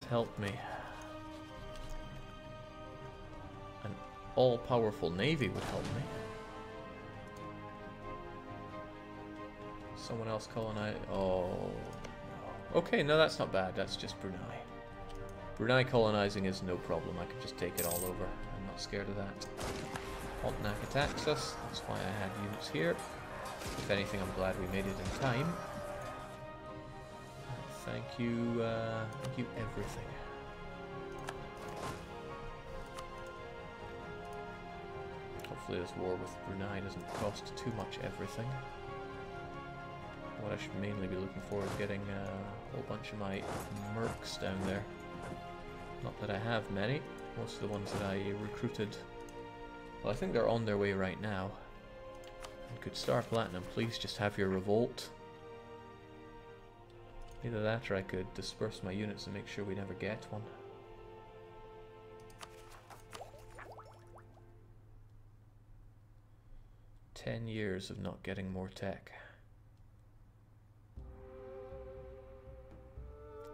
help me. An all-powerful navy would help me. Someone else colonize. Oh. Okay, no, that's not bad. That's just Brunei. Brunei colonizing is no problem. I could just take it all over. I'm not scared of that. Altenac attacks us. That's why I had units here. If anything, I'm glad we made it in time. Thank you everything. Hopefully this war with Brunei doesn't cost too much everything. What I should mainly be looking for is getting a whole bunch of my mercs down there. Not that I have many. Most of the ones that I recruited, well, I think they're on their way right now. And could Star Platinum please just have your revolt? Either that or I could disperse my units and make sure we never get one. "10 years of not getting more tech.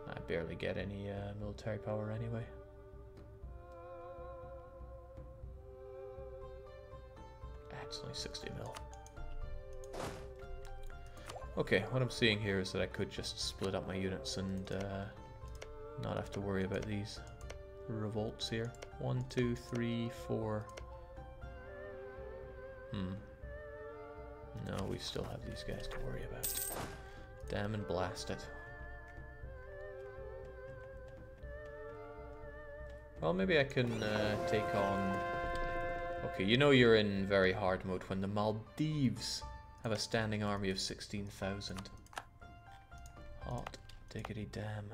I barely get any military power anyway. It's only 60 mil. Okay, what I'm seeing here is that I could just split up my units and not have to worry about these revolts here. 1, 2, 3, 4. No, we still have these guys to worry about. Damn and blast it. Well, maybe I can take on... Okay, you know you're in very hard mode when the Maldives have a standing army of 16,000. Hot diggity damn.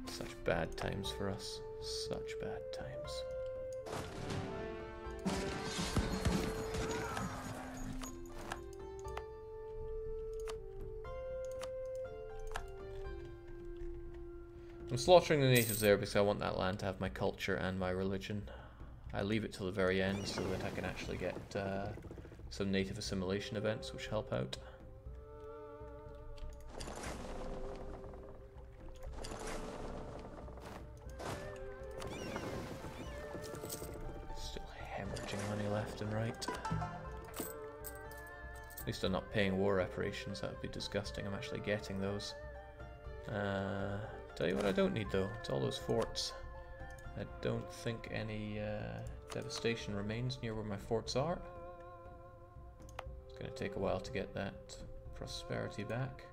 Such bad times for us. Such bad times. I'm slaughtering the natives there because I want that land to have my culture and my religion. I leave it till the very end so that I can actually get some native assimilation events which help out. Still hemorrhaging money left and right. At least I'm not paying war reparations, that would be disgusting. I'm actually getting those. Tell you what I don't need though, it's all those forts. I don't think any devastation remains near where my forts are. It's going to take a while to get that prosperity back.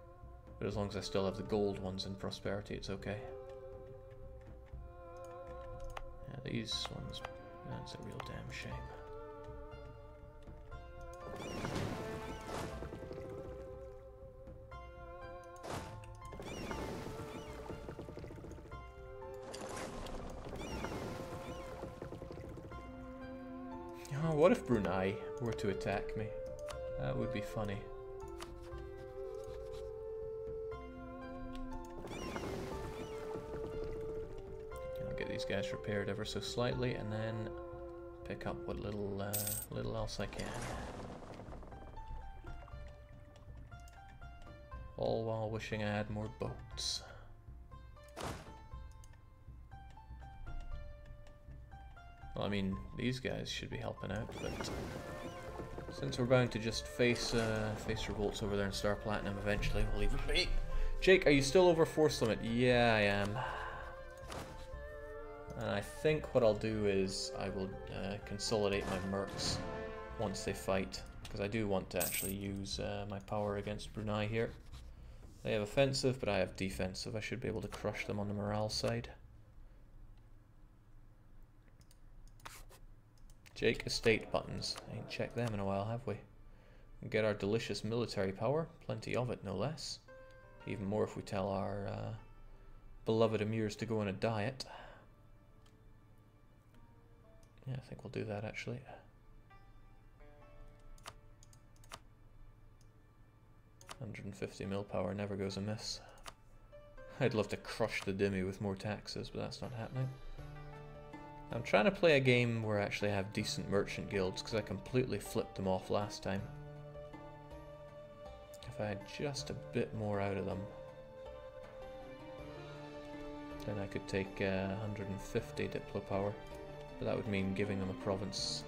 But as long as I still have the gold ones in prosperity, it's okay. Yeah, these ones, that's a real damn shame. Oh, what if Brunei were to attack me? That would be funny. I'll get these guys repaired ever so slightly and then pick up what little else I can. All while wishing I had more boats. Well, I mean, these guys should be helping out, but since we're bound to just face revolts over there in Star Platinum eventually, we'll leave it be. Jake, are you still over force limit? Yeah, I am. And I think what I'll do is I will consolidate my mercs once they fight, because I do want to actually use my power against Brunei here. They have offensive, but I have defensive. I should be able to crush them on the morale side. Jake, estate buttons. Ain't checked them in a while, have we? And get our delicious military power. Plenty of it, no less. Even more if we tell our beloved emirs to go on a diet. Yeah, I think we'll do that, actually. $150 mil power never goes amiss. I'd love to crush the Dhimmi with more taxes, but that's not happening. I'm trying to play a game where I actually have decent merchant guilds, because I completely flipped them off last time. If I had just a bit more out of them, then I could take 150 Diplo power, but that would mean giving them a province.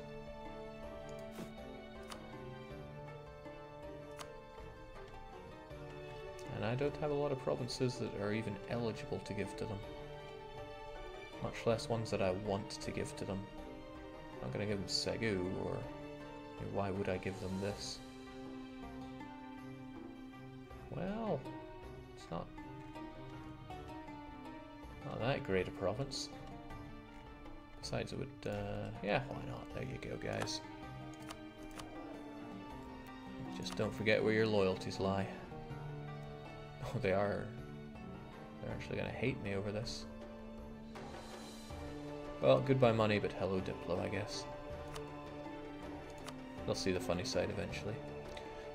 And I don't have a lot of provinces that are even eligible to give to them. Much less ones that I want to give to them. I'm not going to give them Segu, or why would I give them this? Well, it's not that great a province. Besides, it would, yeah, why not? There you go, guys. Just don't forget where your loyalties lie. Oh, they're actually going to hate me over this. Well, goodbye money, but hello Diplo, I guess. They'll see the funny side eventually.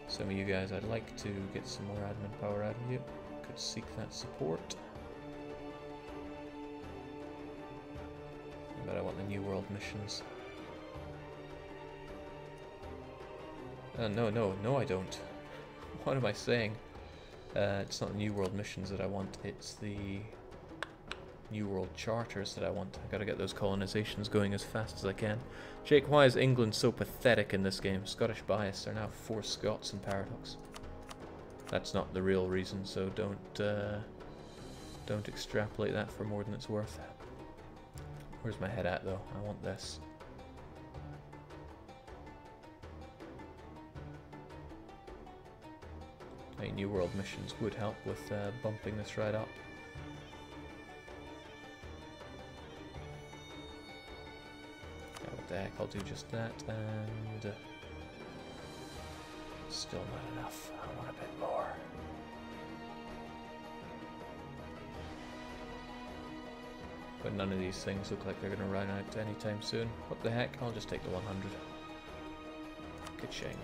Some of you guys, I'd like to get some more admin power out of you. Could seek that support. But I want the New World missions. No, I don't. What am I saying? It's not the New World missions that I want, it's the New World charters that I want. I gotta get those colonizations going as fast as I can. Jake, why is England so pathetic in this game? Scottish bias, they're now 4 Scots in Paradox. That's not the real reason, so don't extrapolate that for more than it's worth. Where's my head at though? I want this. I think New World missions would help with bumping this right up. What the heck, I'll do just that, and still not enough. I want a bit more. But none of these things look like they're going to run out anytime soon. What the heck, I'll just take the 100. Ka-ching.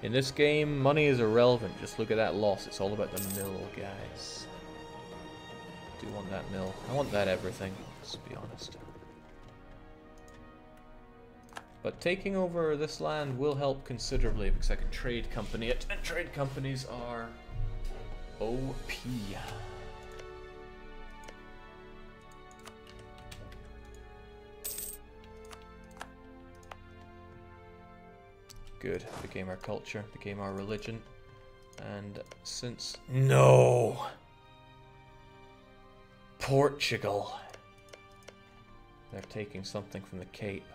In this game, money is irrelevant. Just look at that loss. It's all about the mill, guys. I do want that mill. I want that everything, let's be honest. But taking over this land will help considerably because I can trade company it, and trade companies are OP. Good. Became our culture, became our religion, and since... No! Portugal! They're taking something from the Cape.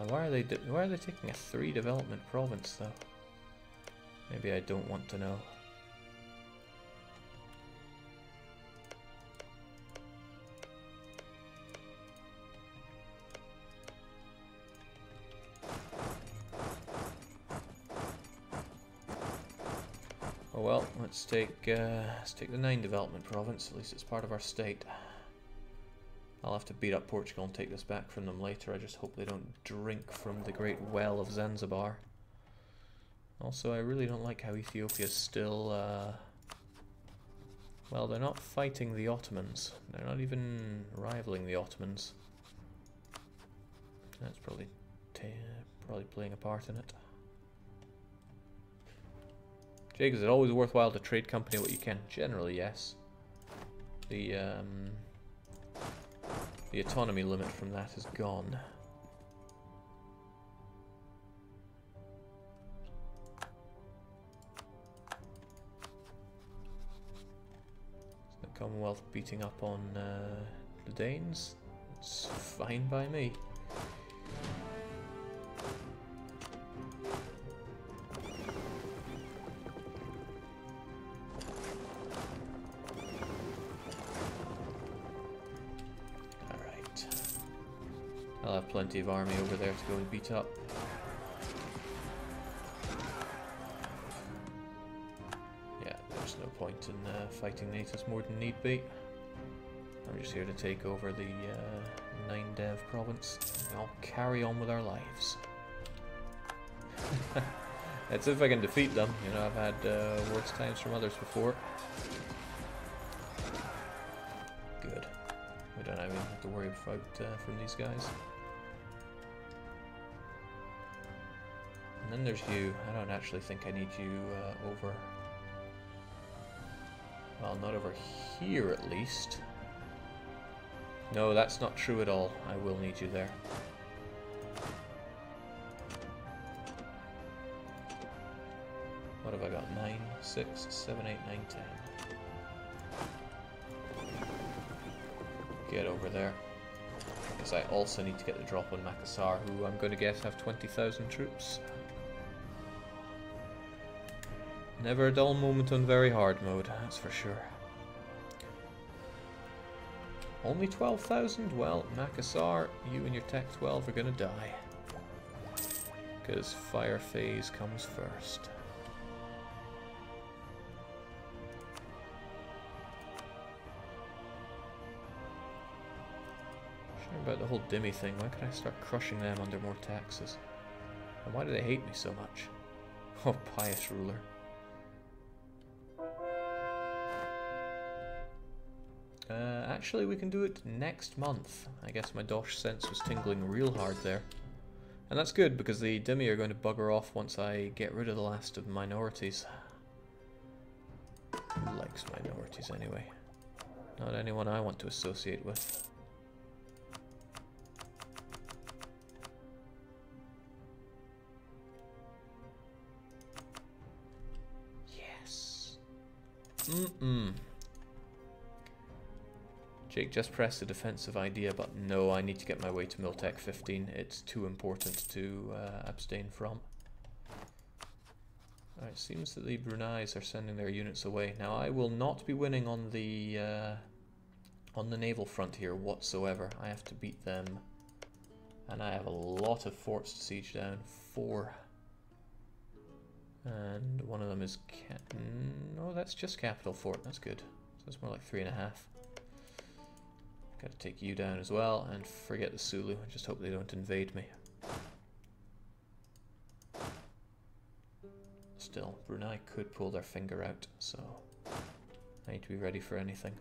Why are they taking a 3 development province though? Maybe I don't want to know. Oh well, let's take the 9 development province. At least it's part of our state. I'll have to beat up Portugal and take this back from them later. I just hope they don't drink from the great well of Zanzibar. Also, I really don't like how Ethiopia's still, well, they're not fighting the Ottomans. They're not even rivaling the Ottomans. That's probably playing a part in it. Jake, is it always worthwhile to trade company what you can? Generally, yes. The autonomy limit from that is gone. Is the Commonwealth beating up on the Danes? It's fine by me. I'll have plenty of army over there to go and beat up. Yeah, there's no point in fighting natives more than need be. I'm just here to take over the 9 dev province. And I'll carry on with our lives. That's if I can defeat them. You know, I've had worse times from others before. Good. We don't even have to worry about from these guys. And then there's you. I don't actually think I need you over... Well, not over here at least. No, that's not true at all. I will need you there. What have I got? 9, 6, 7, 8, 9, 10. Get over there. Because I also need to get the drop on Makassar, who I'm going to guess have 20,000 troops. Never a dull moment on very hard mode, that's for sure. Only 12,000? Well, Makassar, you and your Tech 12 are gonna die. Because fire phase comes first. Sure about the whole Dimmy thing, why can't I start crushing them under more taxes? And why do they hate me so much? Oh, pious ruler. Actually, we can do it next month. I guess my Dosh sense was tingling real hard there. And that's good, because the Dimmy are going to bugger off once I get rid of the last of the minorities. Who likes minorities anyway? Not anyone I want to associate with. Yes! Jake just pressed the defensive idea, but no, I need to get my way to Miltech 15. It's too important to abstain from. Alright, seems that the Brunei's are sending their units away. Now, I will not be winning on the naval front here whatsoever. I have to beat them. And I have a lot of forts to siege down. 4. And one of them is... No, that's just Capital Fort. That's good. So it's more like 3.5. Gotta take you down as well, and forget the Sulu. I just hope they don't invade me. Still, Brunei could pull their finger out, so I need to be ready for anything.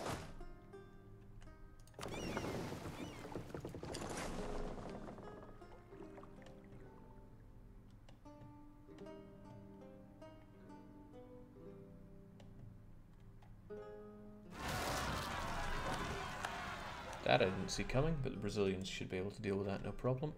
That I didn't see coming, but the Brazilians should be able to deal with that no problem.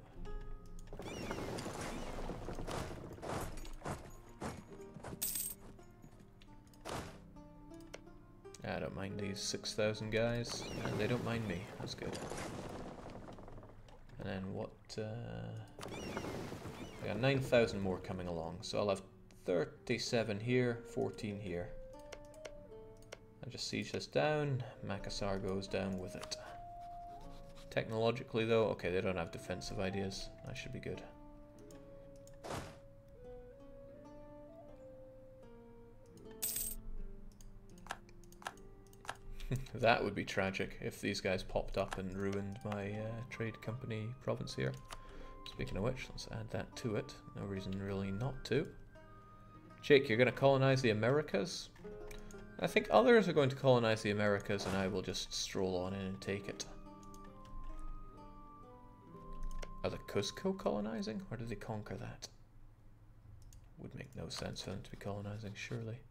I don't mind these 6,000 guys, and they don't mind me. That's good. And then what? I got 9,000 more coming along, so I'll have 37 here, 14 here. I just siege this down. Makassar goes down with it. Technologically though, okay, they don't have defensive ideas. That should be good. That would be tragic if these guys popped up and ruined my trade company province here. Speaking of which, let's add that to it. No reason really not to. Jake, you're going to colonize the Americas? I think others are going to colonize the Americas and I will just stroll on in and take it. Are the Cusco colonizing, or did they conquer that? Would make no sense for them to be colonizing, surely.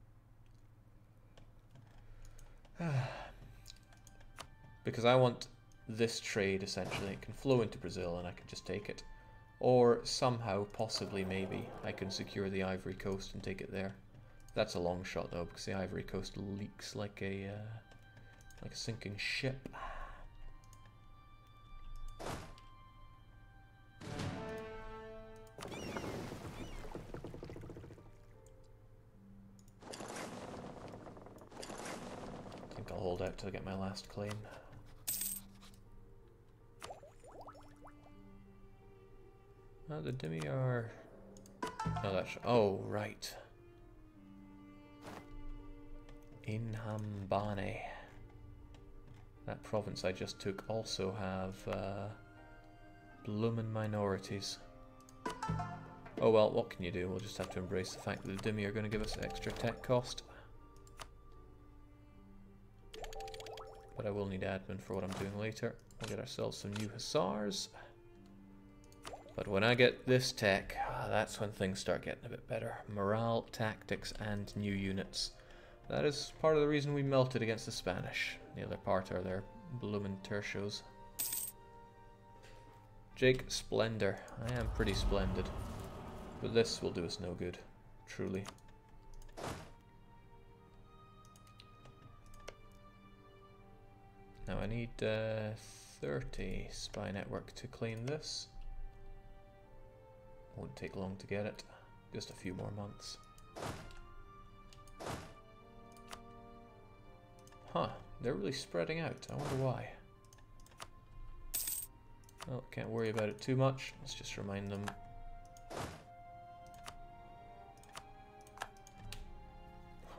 Because I want this trade, essentially. It can flow into Brazil and I can just take it. Or somehow, possibly, maybe, I can secure the Ivory Coast and take it there. That's a long shot, though, because the Ivory Coast leaks like a sinking ship. I'll hold out till I get my last claim. Oh, the Dimi are... Oh, that's... Oh, right. Inhambane. That province I just took also have bloomin' minorities. Oh well, what can you do? We'll just have to embrace the fact that the Dimi are going to give us extra tech cost. but I will need admin for what I'm doing later. We'll get ourselves some new hussars. But when I get this tech, that's when things start getting a bit better. Morale, tactics, and new units. That is part of the reason we melted against the Spanish. The other part are their bloomin' tertios. Jake, Splendor. I am pretty splendid. But this will do us no good, truly. Now I need 30 spy network to claim this. Won't take long to get it. Just a few more months. Huh, they're really spreading out. I wonder why. Well, can't worry about it too much. Let's just remind them.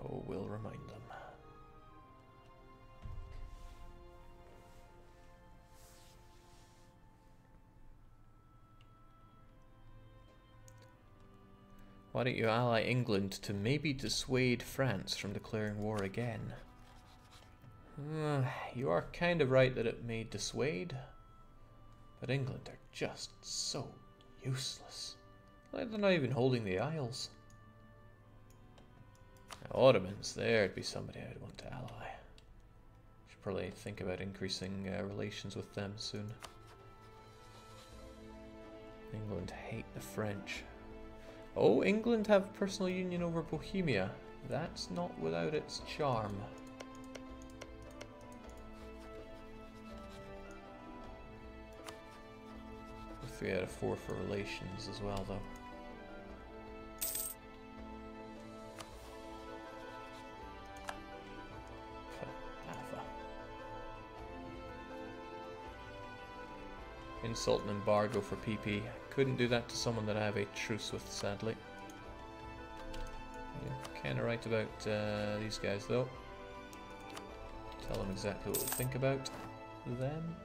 Oh, we'll remind them. Why don't you ally England to maybe dissuade France from declaring war again? You are kind of right that it may dissuade, but England are just so useless. Like they're not even holding the Isles. Now, Ottomans, there'd be somebody I'd want to ally. Should probably think about increasing relations with them soon. England hate the French. Oh, England have personal union over Bohemia. That's not without its charm. A 3 out of 4 for relations as well, though. Insult and embargo for PP. Couldn't do that to someone that I have a truce with, sadly. Yeah, kinda right about these guys, though. Tell them exactly what we think about them.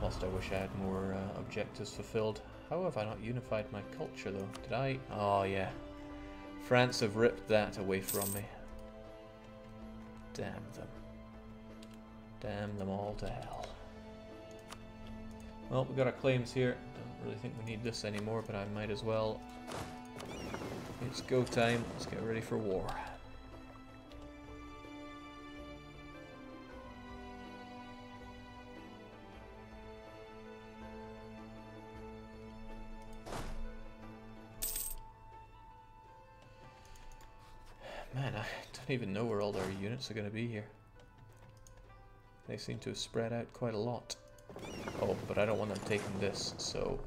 Whilst I wish I had more objectives fulfilled. How have I not unified my culture, though? Did I? Oh, yeah. France have ripped that away from me. Damn them. Damn them all to hell. Well, we got our claims here. Don't really think we need this anymore, but I might as well. It's go time. Let's get ready for war. Man, I don't even know where all our units are going to be here. They seem to have spread out quite a lot. Oh, but I don't want them taking this, so...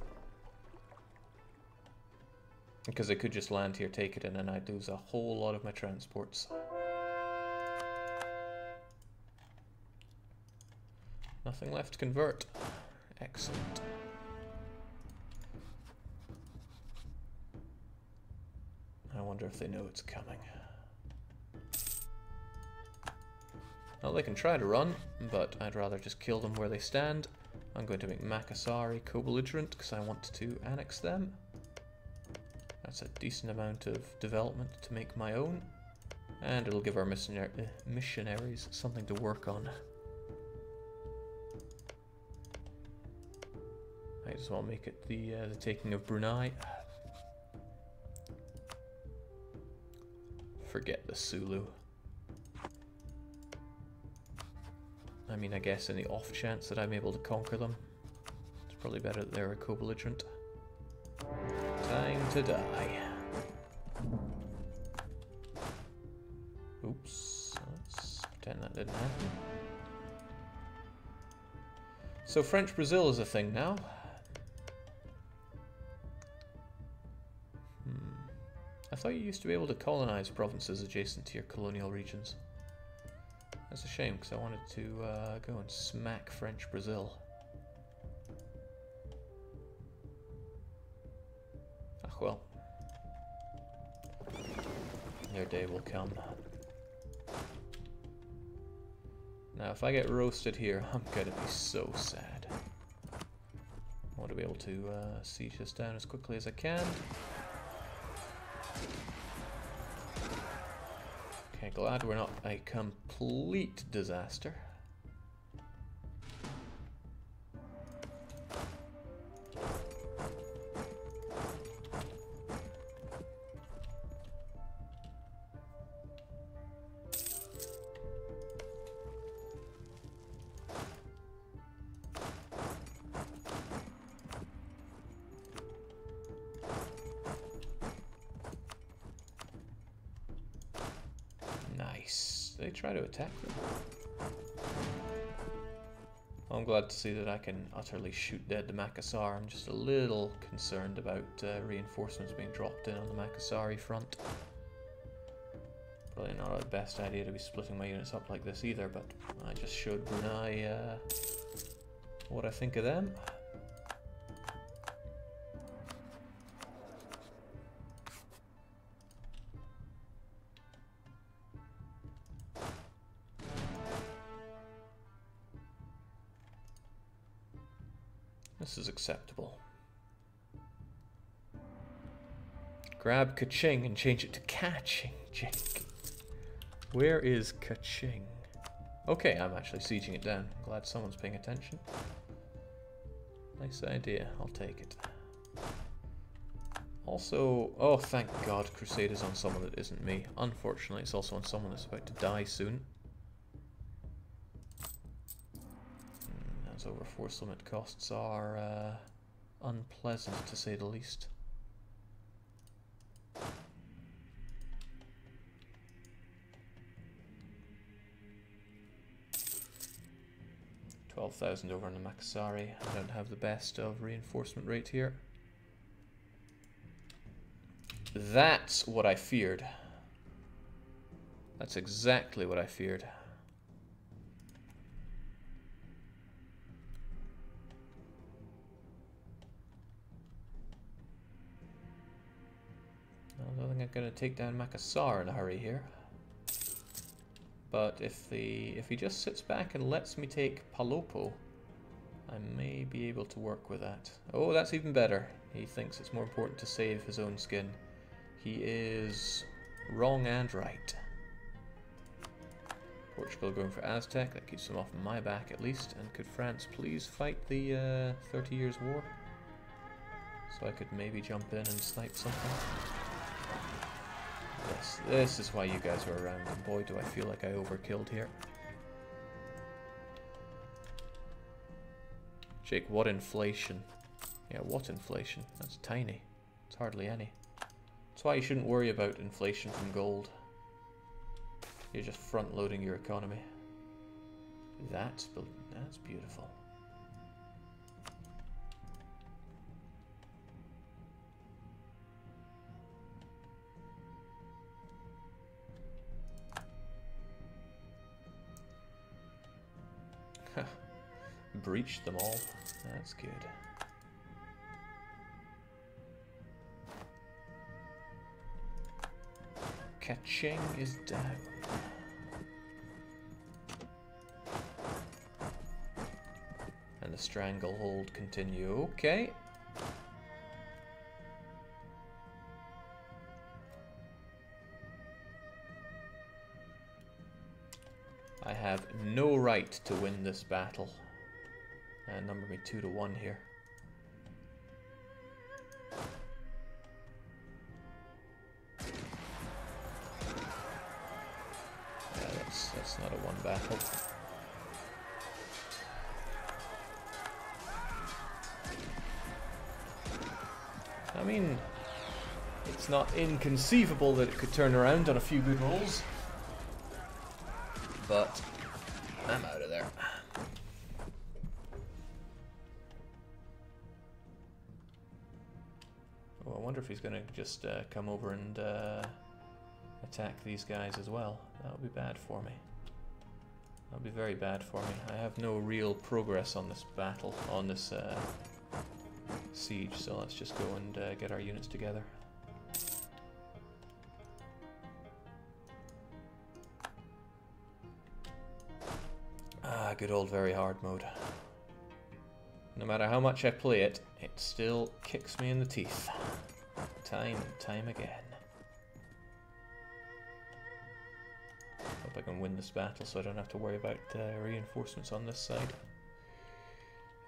Because they could just land here, take it, and then I'd lose a whole lot of my transports. Nothing left to convert. Excellent. I wonder if they know it's coming. Well, they can try to run, but I'd rather just kill them where they stand. I'm going to make Makassar co-belligerent because I want to annex them. That's a decent amount of development to make my own. And it'll give our missionaries something to work on. Might as well make it the taking of Brunei. Forget the Sulu. I mean, I guess in the off chance that I'm able to conquer them, it's probably better that they're a co-belligerent. Time to die. Oops. Let's pretend that didn't happen. So French Brazil is a thing now. I thought you used to be able to colonize provinces adjacent to your colonial regions. That's a shame, because I wanted to go and smack French Brazil. Ah, well. Their day will come. Now, if I get roasted here, I'm gonna be so sad. I want to be able to siege this down as quickly as I can. glad we're not a complete disaster. Nice. They try to attack them. I'm glad to see that I can utterly shoot dead the Makassar. I'm just a little concerned about reinforcements being dropped in on the Makassari front. Probably not the best idea to be splitting my units up like this either, but I just showed Brunei what I think of them. This is acceptable. Grab Kaching and change it to Kaching, Jake. Where is Kaching? Okay, I'm actually sieging it down. Glad someone's paying attention. Nice idea. I'll take it. Also, oh thank God, Crusade is on someone that isn't me. Unfortunately, it's also on someone that's about to die soon. Those overforce limit costs are unpleasant, to say the least. $12,000 over on the Makassari. I don't have the best of reinforcement rate here. That's what I feared. That's exactly what I feared. I don't think I'm going to take down Makassar in a hurry here. But if he just sits back and lets me take Palopo, I may be able to work with that. Oh, that's even better. He thinks it's more important to save his own skin. He is wrong and right. Portugal going for Aztec. That keeps them off my back at least. And could France please fight the 30 Years' War? So I could maybe jump in and snipe something. Yes, this is why you guys are around, and boy do I feel like I overkilled here. Jake, what inflation? Yeah, what inflation? That's tiny. It's hardly any. That's why you shouldn't worry about inflation from gold. You're just front-loading your economy. That's beautiful. Breached them all. That's good. Kaching is down. And the stranglehold continue. Okay. I have no right to win this battle. Number me 2-1 here. Yeah, that's not a one battle. I mean, it's not inconceivable that it could turn around on a few good rolls, but I'm out of there. Oh, I wonder if he's going to just come over and attack these guys as well. That would be bad for me. That would be very bad for me. I have no real progress on this battle, on this siege, so let's just go and get our units together. Ah, good old very hard mode. No matter how much I play it, it still kicks me in the teeth. Time and time again. Hope I can win this battle so I don't have to worry about reinforcements on this side.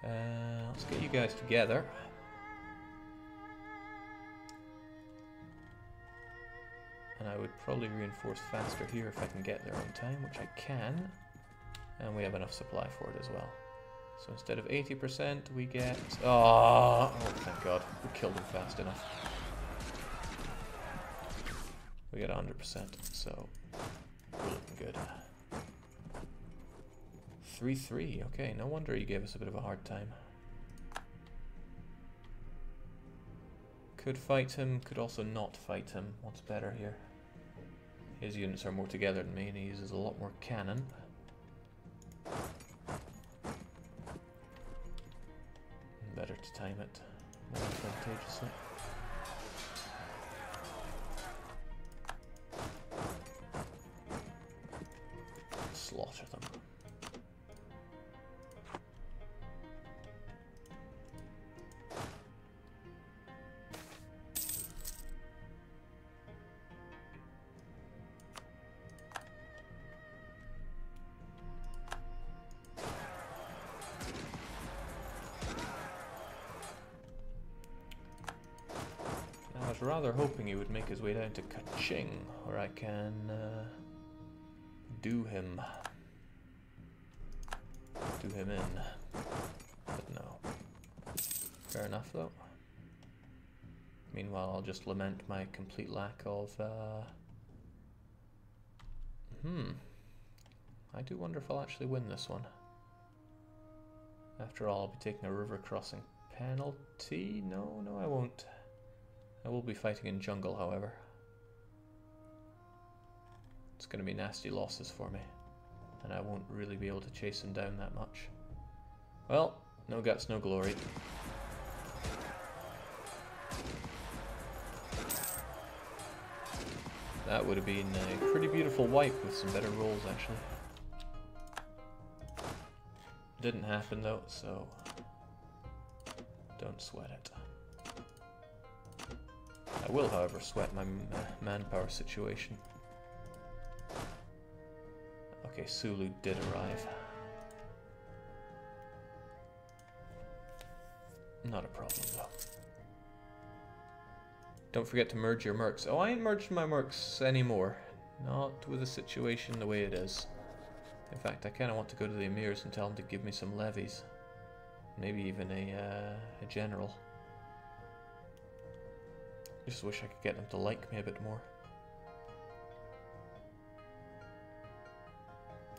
Let's get you guys together. And I would probably reinforce faster here if I can get there on time, which I can. And we have enough supply for it as well. So instead of 80%, we get... Oh, thank God. We killed him fast enough. We get 100%, so we're looking good. 3-3, okay, no wonder he gave us a bit of a hard time. Could fight him, could also not fight him. What's better here? His units are more together than me and he uses a lot more cannon. Better to time it more advantageously. Slaughter them. I was rather hoping he would make his way down to Kaching, where I can do him in. But no. Fair enough though. Meanwhile, I'll just lament my complete lack of I do wonder if I'll actually win this one. After all, I'll be taking a river crossing penalty. No, I won't. I will be fighting in jungle, however. It's going to be nasty losses for me, and I won't really be able to chase him down that much. Well, no guts, no glory. That would have been a pretty beautiful wipe with some better rolls, actually. Didn't happen though, so don't sweat it. I will, however, sweat my manpower situation. Okay, Sulu did arrive. Not a problem, though. Don't forget to merge your mercs. Oh, I ain't merged my mercs anymore. Not with the situation the way it is. In fact, I kind of want to go to the emirs and tell them to give me some levies. Maybe even a general. Just wish I could get them to like me a bit more.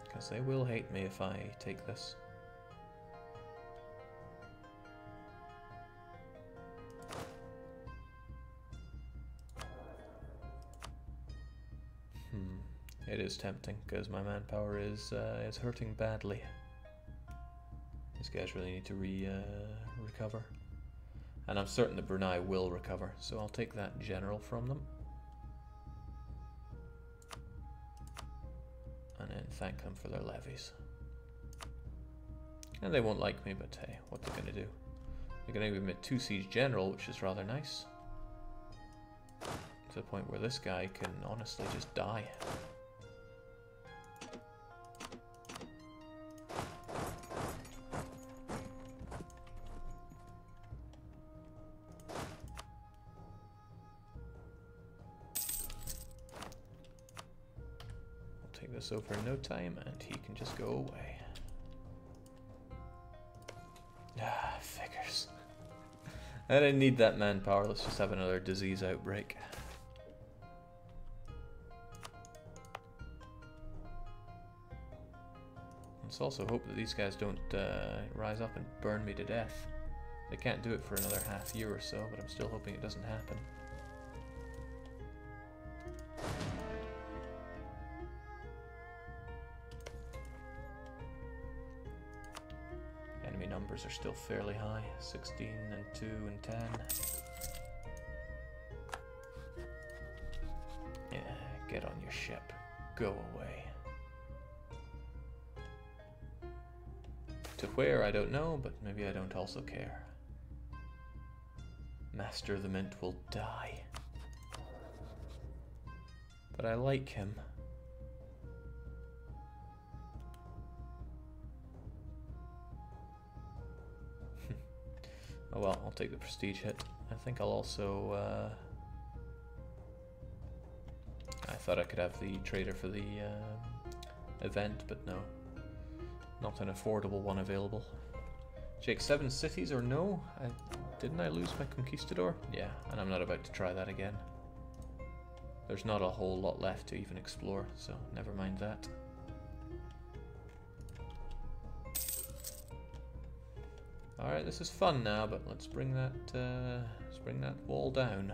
Because they will hate me if I take this. It is tempting, because my manpower is hurting badly. These guys really need to recover. And I'm certain that Brunei will recover, so I'll take that general from them. And then thank them for their levies. And they won't like me, but hey, what they're going to do? They're going to give me a 2-siege general, which is rather nice. To the point where this guy can honestly just die. This over in no time, and he can just go away. Ah, figures. I didn't need that manpower. Let's just have another disease outbreak. Let's also hope that these guys don't rise up and burn me to death. They can't do it for another half year or so, but I'm still hoping it doesn't happen. Numbers are still fairly high, 16 and 2 and 10. Yeah, get on your ship. Go away. To where, I don't know, but maybe I don't also care. Master of the Mint will die. But I like him. Oh well, I'll take the prestige hit. I think I'll also... I thought I could have the trader for the event, but no. Not an affordable one available. Jake, 7 cities or no? Didn't I lose my conquistador? Yeah, and I'm not about to try that again. There's not a whole lot left to even explore, so never mind that. Alright, this is fun now, but let's bring that wall down.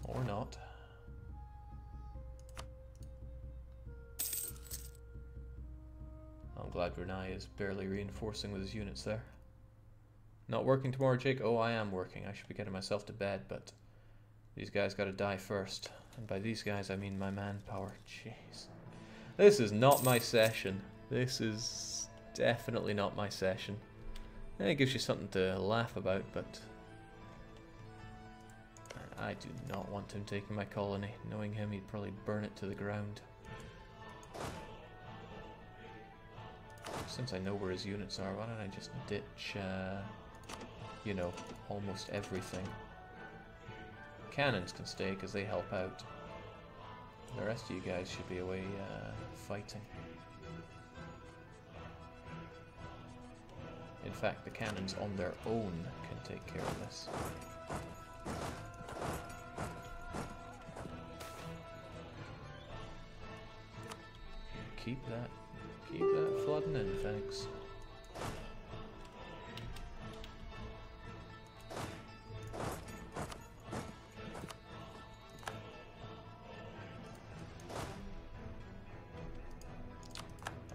Or not. I'm glad Brunei is barely reinforcing with his units there. Not working tomorrow, Jake? Oh, I am working. I should be getting myself to bed, but these guys gotta die first. And by these guys, I mean my manpower. Jeez. This is not my session. This is definitely not my session. It gives you something to laugh about, but I do not want him taking my colony. Knowing him, he'd probably burn it to the ground. Since I know where his units are, why don't I just ditch, you know, almost everything. Cannons can stay because they help out. The rest of you guys should be away fighting. In fact, the cannons on their own can take care of this. Keep that flooding in, thanks.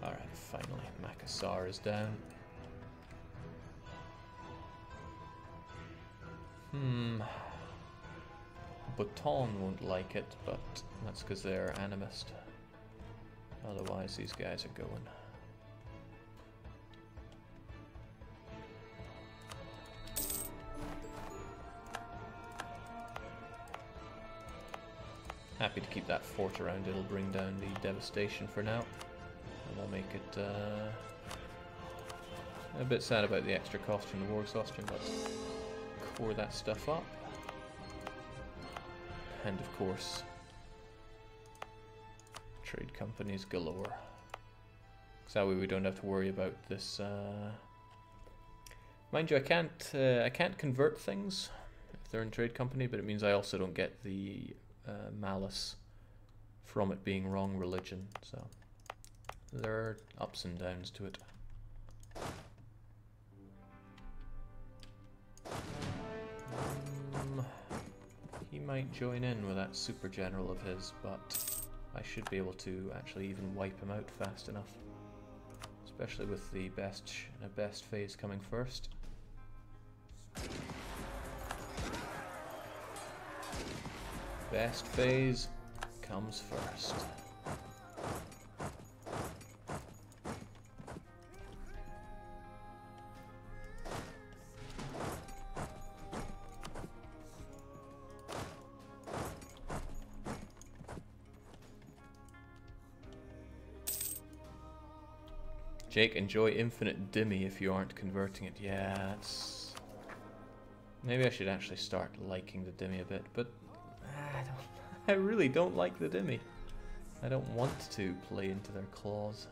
Alright, finally, Makassar is down. Bhutan won't like it, but that's because they're animist. Otherwise, these guys are going. Happy to keep that fort around. It'll bring down the devastation for now. And we'll make it a bit sad about the extra cost from the war exhaustion, but core that stuff up. And of course, trade companies galore. So that way we don't have to worry about this. Mind you, I can't convert things if they're in trade company, but it means I also don't get the malice from it being wrong religion. So there are ups and downs to it. He might join in with that super general of his, but I should be able to actually even wipe him out fast enough. Especially with the best phase coming first. Best phase comes first. Jake, enjoy infinite Dimmy if you aren't converting it. Yeah, it's... Maybe I should actually start liking the Dimmy a bit, but I really don't like the Dimmy. I don't want to play into their claws.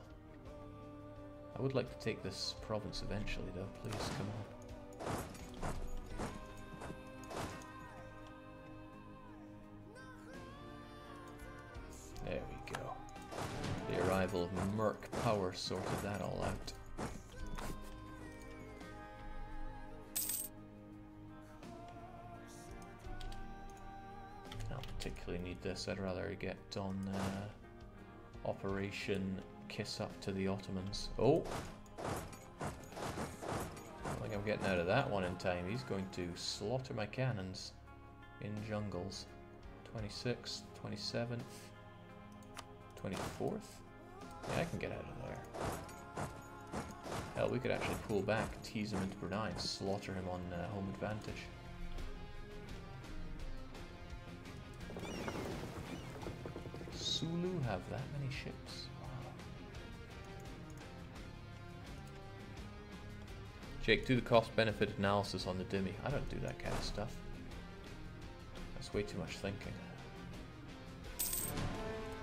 I would like to take this province eventually though, please, come on. There we go. The arrival of Merc Power sorted that all out. I don't particularly need this. I'd rather get on Operation Kiss Up to the Ottomans. Oh! I don't think I'm getting out of that one in time. He's going to slaughter my cannons in jungles. 26th, 27th, 24th? Yeah, I can get out of there. Hell, we could actually pull back, tease him into Brunei, and slaughter him on home advantage. Sulu have that many ships? Wow. Jake, do the cost-benefit analysis on the Dimmy. I don't do that kind of stuff. That's way too much thinking.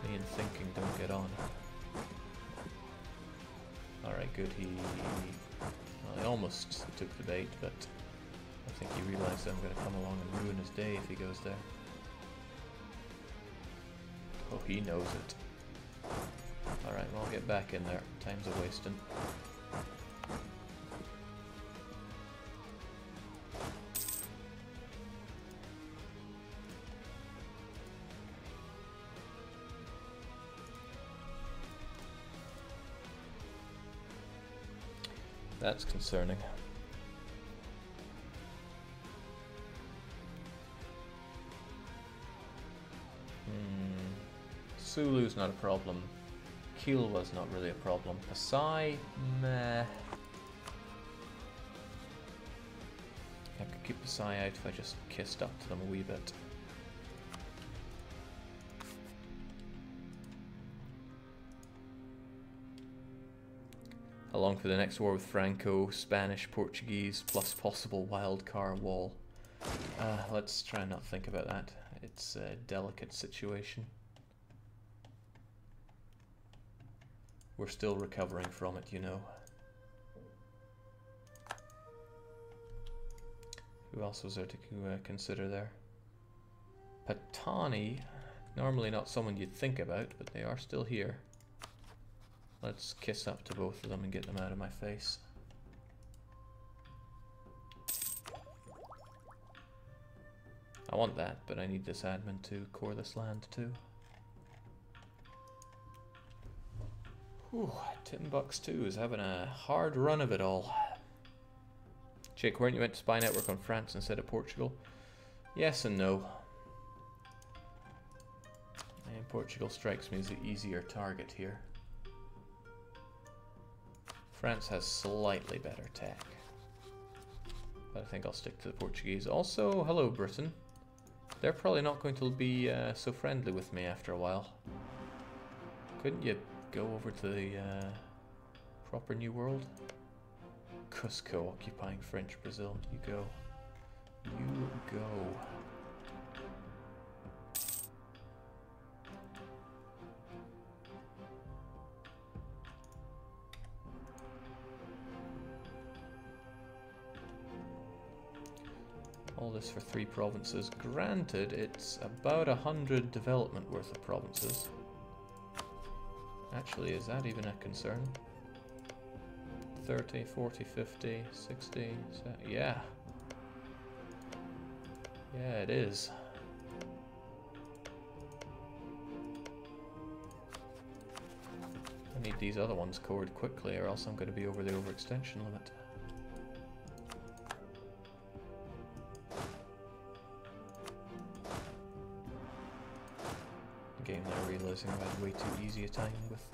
Me and thinking don't get on. Alright, good. Well, he almost took the bait, but I think he realised I'm going to come along and ruin his day if he goes there. Oh, he knows it. Alright, well, I'll get back in there. Time's a wasting. That's concerning. Sulu's not a problem. Kilwa's not really a problem. Pasai, meh. I could keep Pasai out if I just kissed up to them a wee bit. Along for the next war with Franco, Spanish, Portuguese, plus possible wildcard wall. Let's try and not think about that. It's a delicate situation. We're still recovering from it, you know. Who else was there to consider there? Patani, normally not someone you'd think about, but they are still here. Let's kiss up to both of them and get them out of my face. I want that, but I need this admin to core this land too. Whew, Timbuck 2 is having a hard run of it all. Jake, weren't you meant to spy network on France instead of Portugal? Yes and no. And Portugal strikes me as the easier target here. France has slightly better tech. But I think I'll stick to the Portuguese. Also, hello Britain. They're probably not going to be so friendly with me after a while. Couldn't you go over to the proper New World? Cusco occupying French Brazil. You go. You go. All this for 3 provinces. Granted, it's about 100 development worth of provinces. Actually, is that even a concern? 30, 40, 50, 60, 70, yeah. Yeah, it is. I need these other ones cored quickly or else I'm going to be over the overextension limit. Game there, realizing I had way too easy a time with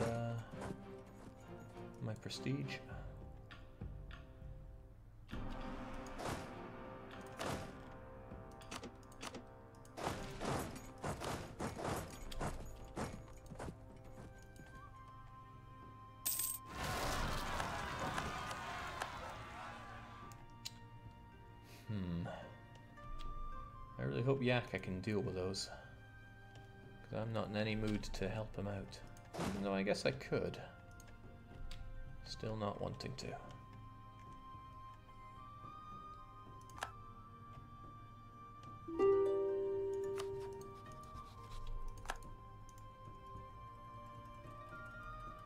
my prestige. I really hope Yaka can deal with those. Because I'm not in any mood to help him out. Even though I guess I could. Still not wanting to.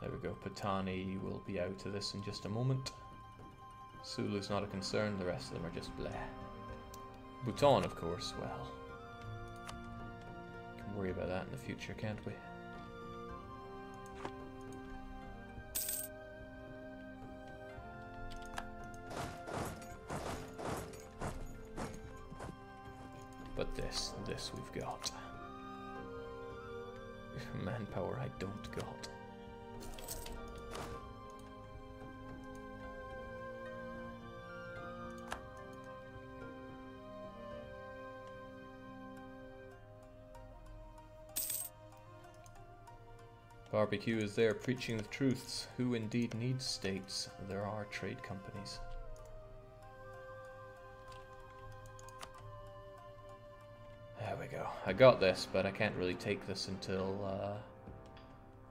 There we go. Patani will be out of this in just a moment. Sulu's not a concern. The rest of them are just bleh. Bhutan, of course, well. Can worry about that in the future, can't we? But this we've got. Manpower I don't got. Barbecue is there preaching the truths. Who indeed needs states? There are trade companies. There we go. I got this, but I can't really take this until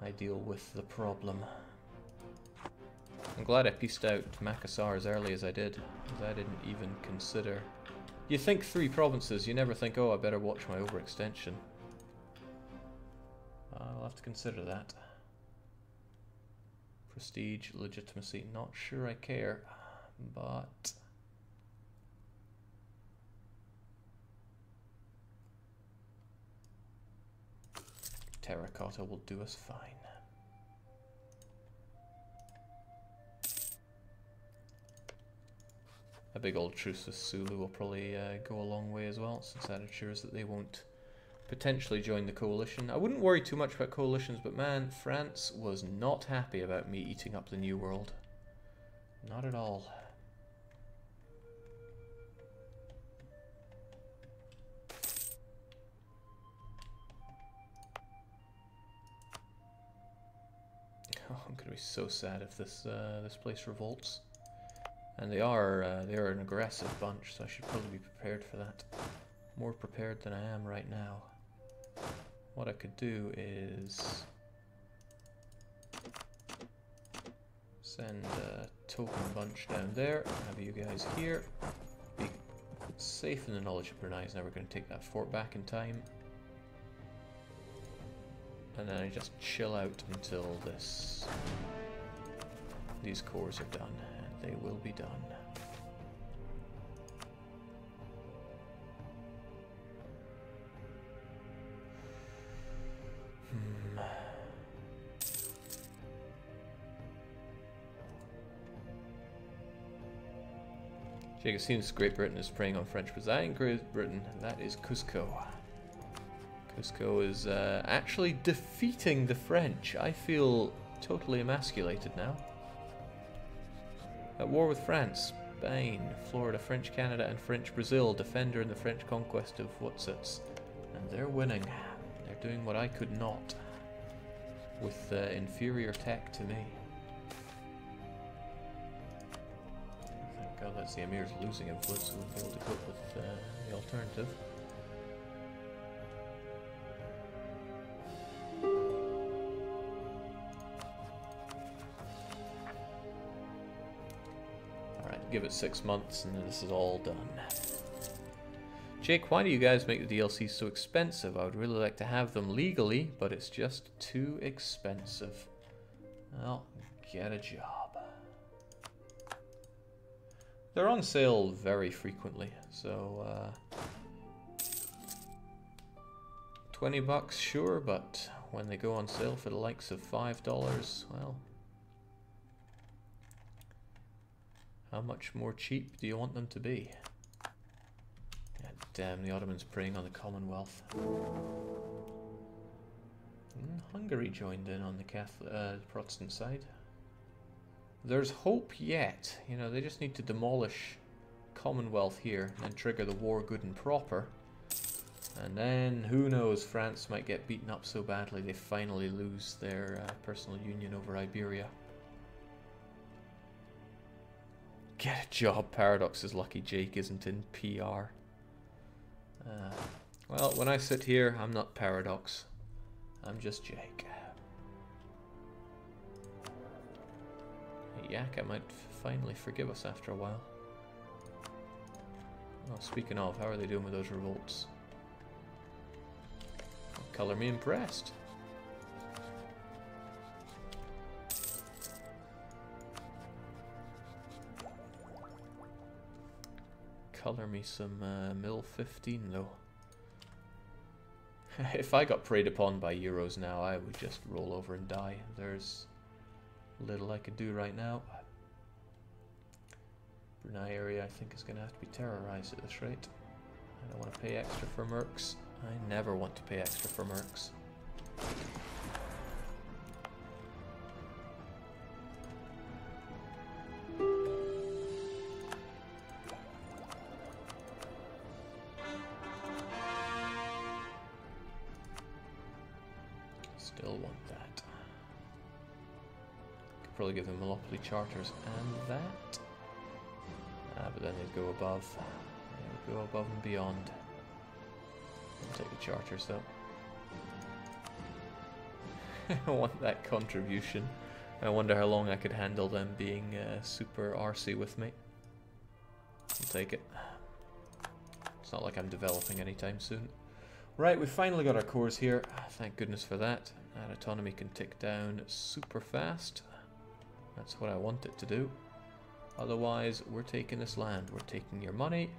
I deal with the problem. I'm glad I pieced out Makassar as early as I did, because I didn't even consider... You think 3 provinces, you never think, oh, I better watch my overextension. I'll have to consider that. Prestige, legitimacy, not sure I care, but... Terracotta will do us fine. A big old truce with Sulu will probably go a long way as well, since that ensures that they won't potentially join the coalition. I wouldn't worry too much about coalitions, but man, France was not happy about me eating up the New World. Not at all. Oh, I'm gonna be so sad if this this place revolts. And they are an aggressive bunch, so I should probably be prepared for that. More prepared than I am right now. What I could do is send a token bunch down there, have you guys here. Be safe in the knowledge that Brunei is never going to take that fort back in time. And then I just chill out until these cores are done. They will be done. Jake, it seems Great Britain is preying on French presiding Great Britain. That is Cusco. Cusco is actually defeating the French. I feel totally emasculated now. At war with France, Spain, Florida, French Canada, and French Brazil, defender in the French conquest of Whatsits. And they're winning. They're doing what I could not, with inferior tech to me. Thank God that's the Emir's losing influence, so we'll be able to cope with the alternative. Give it 6 months and then this is all done. Jake, why do you guys make the DLC so expensive? I would really like to have them legally, but it's just too expensive. Well, get a job. They're on sale very frequently, so 20 bucks, sure, but when they go on sale for the likes of $5, well, how much more cheap do you want them to be? God damn, the Ottomans preying on the Commonwealth. Hungary joined in on the Catholic, Protestant side. There's hope yet. You know, they just need to demolish Commonwealth here and trigger the war good and proper. And then, who knows, France might get beaten up so badly they finally lose their personal union over Iberia. Get a job, Paradox is lucky Jake isn't in PR. Well, when I sit here, I'm not Paradox. I'm just Jake. Hey, Yak, I might finally forgive us after a while. Well, speaking of, how are they doing with those revolts? Color me impressed. Color me some Mil 15 though. If I got preyed upon by Euros now, I would just roll over and die. There's little I could do right now. Brunei area I think is going to have to be terrorized at this rate. I don't want to pay extra for mercs. I never want to pay extra for mercs. Still want that. Could probably give them monopoly charters and that. But then they'd go above. They would go above and beyond. I'll take the charters though. I want that contribution. I wonder how long I could handle them being super arsey with me. I'll take it. It's not like I'm developing anytime soon. Right, we've finally got our cores here. Thank goodness for that. That autonomy can tick down super fast. That's what I want it to do. Otherwise, we're taking this land. We're taking your money.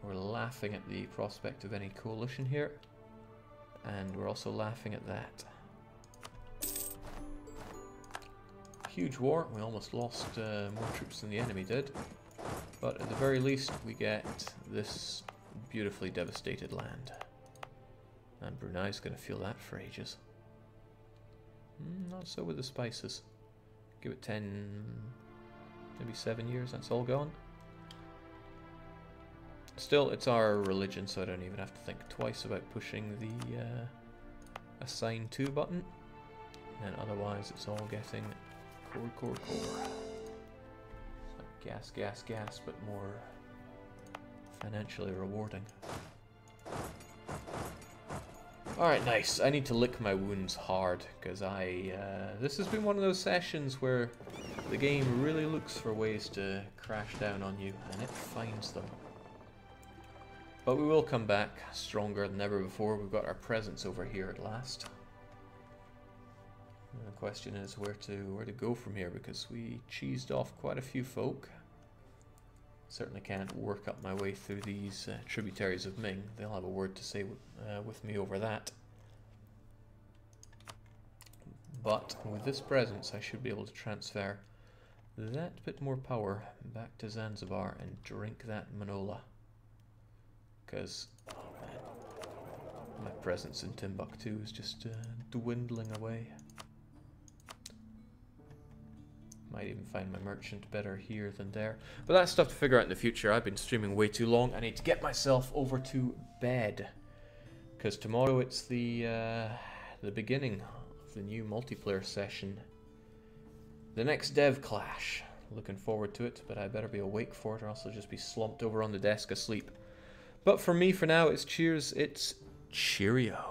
We're laughing at the prospect of any coalition here. And we're also laughing at that. Huge war. We almost lost more troops than the enemy did. But at the very least, we get this beautifully devastated land. And Brunei's going to feel that for ages. Not so with the spices. Give it 10, maybe 7 years, that's all gone. Still, it's our religion, so I don't even have to think twice about pushing the assign to button. And otherwise, it's all getting core. It's like gas, but more financially rewarding. Alright, nice. I need to lick my wounds hard, because this has been one of those sessions where the game really looks for ways to crash down on you, and it finds them. But we will come back stronger than ever before. We've got our presence over here at last. And the question is where to go from here, because we cheesed off quite a few folk. Certainly can't work up my way through these tributaries of Ming. They'll have a word to say with me over that. But with this presence, I should be able to transfer that bit more power back to Zanzibar and drink that Manola. Because, oh man, my presence in Timbuktu is just dwindling away. Might even find my merchant better here than there. But that's stuff to figure out in the future. I've been streaming way too long. I need to get myself over to bed. Because tomorrow it's the beginning of the new multiplayer session. The next dev clash. Looking forward to it, but I better be awake for it or else I'll just be slumped over on the desk asleep. But for me, for now, it's cheers, it's cheerio.